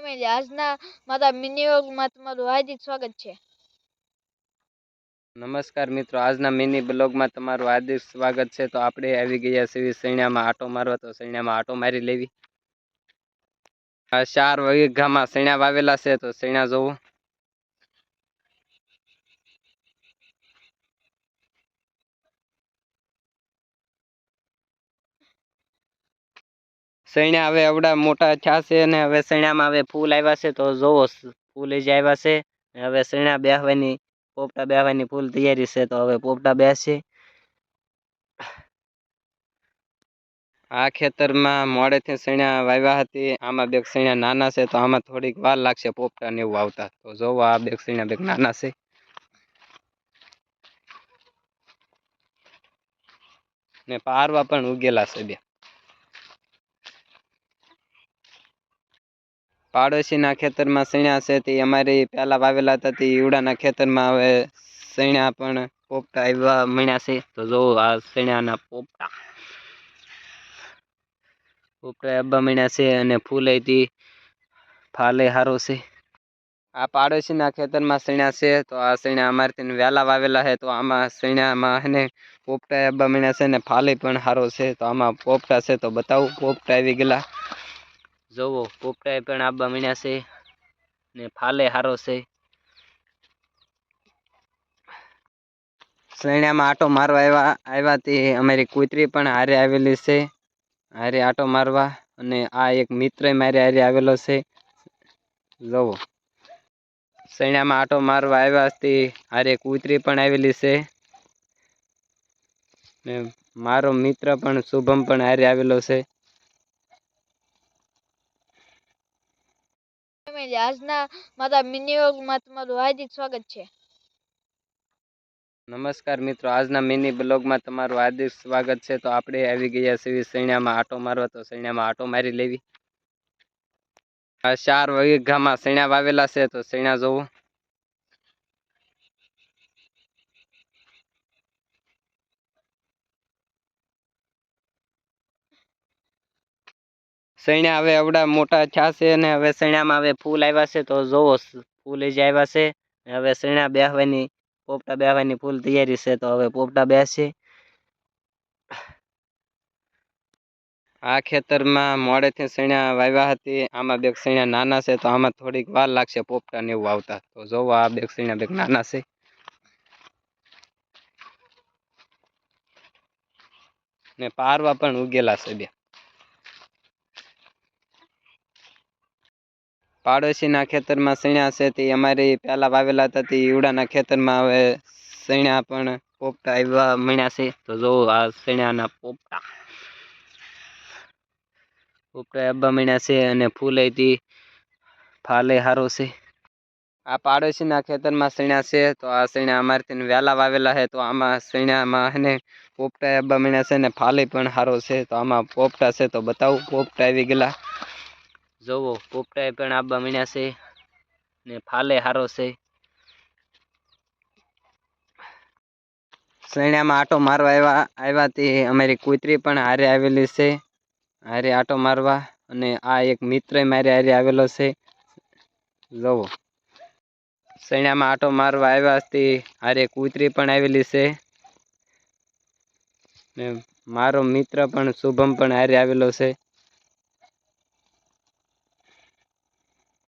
આજના મારા મિની વ્લોગમાં તમારું હાર્દિક સ્વાગત છે. નમસ્કાર મિત્રો, આજના મિની બ્લોગમાં તમારું હાર્દિક સ્વાગત છે. તો આપણે આવી ગયા છીએ સૈણામાં આટો મારવા. તો સૈણામાં આટો મારી લેવી. આ 4 વીઘામાં સૈણા વાવેલા છે. તો સૈણા જોવો. સૈણા હવે એવડા મોટા થયા છે અને હવે સૈણામાં હવે ફૂલ આવ્યા છે. તો જોવો, ફૂલ જ આવ્યા છે. હવે સૈણા બેહવાની, પોપટા બેહવાની ફૂલ તૈયારી છે. તો હવે પોપટા બેસશે. આ ખેતરમાં મોડેથી સૈણા વાવ્યા હતી. આમાં બે સૈણા નાના છે. તો આમાં થોડીક વાર લાગશે પોપટા ને એવું આવતા. તો જોવો, આ બે સૈણા બે નાના છે. ને પારવા પણ ઉગેલા છે બે. પાડોશીના ખેતરમાં સૈણા છે. તે અમારી પહેલા વાવેલા હતા. તે ઈવડાના ખેતરમાં હવે સૈણા પણ પોપટા આવ્યા મળ્યા છે. તો જોવો, આ સૈણાના પોપટા અબ્બા મળ્યા છે અને ફૂલ હતી ફાલે હારો છે. આ પાડોશીના ખેતરમાં સૈણા છે. તો આ સૈણા અમારથી વહેલા વાવેલા છે. તો આમાં સૈણામાં હે ને પોપટા અબ્બા મળ્યા છે ને ફાલે પણ હારો છે. તો આમાં પોપટા છે. તો બતાવું, પોપટા આવી ગયેલા. જોવો, પોપટા પણ આબા મળ્યા છે ને ફાલે હારો છે. સૈણામાં આટો મારવા આવ્યા તે અમારી કૂતરી પણ હારે આવેલી છે. હારે આટો મારવા. અને આ એક મિત્ર મારે હારે આવેલો છે. જોવો, સૈણામાં આટો મારવા આવ્યા હતી. હારે કૂતરી પણ આવેલી છે. ને મારો મિત્ર પણ શુભમ પણ હારે આવેલો છે. આજના મારા મિની વ્લોગમાં તમારું હાર્દિક સ્વાગત છે. નમસ્કાર મિત્રો, આજના મિની બ્લોગમાં તમારું હાર્દિક સ્વાગત છે. તો આપણે આવી ગયા છીએ સૈણામાં આટો મારવા. તો સૈણામાં આટો મારી લેવી. આ 4 વીઘામાં સૈણા વાવેલા છે. તો સૈણા જોવો. સૈણા હવે એવડા મોટા થયા છે અને હવે સૈણામાં હવે ફૂલ આવ્યા છે. તો જોવો, ફૂલ જ આવ્યા છે. હવે સૈણા બેહવાની, પોપટા બેહવાની ફૂલ તૈયારી છે. તો હવે પોપટા બેસશે. આ ખેતરમાં મોડેથી સૈણા વાવ્યા હતી. આમાં બે સૈણા નાના છે. તો આમાં થોડીક વાર લાગશે પોપટા ને એવું આવતા. તો જોવો, આ બે સૈણા બે નાના છે. ને પારવા પણ ઉગેલા છે બે. પાડોશીના ખેતરમાં સૈણા છે. તે અમારી પહેલા વાવેલા હતા. તે ઈવડાના ખેતરમાં હવે સૈણા પણ પોપટા આવ્યા મળ્યા છે. તો જોવો, આ સૈણાના પોપટા અબ્બા મળ્યા છે અને ફૂલ હતી ફાલે હારો છે. આ પાડોશીના ખેતરમાં સૈણા છે. તો આ સૈણા અમારથી વહેલા વાવેલા છે. તો આમાં સૈણામાં હે ને પોપટા અબ્બા મળ્યા છે ને ફાલે પણ હારો છે. તો આમાં પોપટા છે. તો બતાવું, પોપટા આવી ગયેલા. જોવો, પોપટા પણ આબા મળ્યા છે ને ફાલે હારો છે. સૈણામાં આટો મારવા આવ્યા તે અમારી કૂતરી પણ હારે આવેલી છે. હારે આટો મારવા. અને આ એક મિત્ર મારે હારે આવેલો છે. જોવો, સૈણામાં આટો મારવા આવ્યા હતી. હારે કૂતરી પણ આવેલી છે. ને મારો મિત્ર પણ શુભમ પણ હારે આવેલો છે.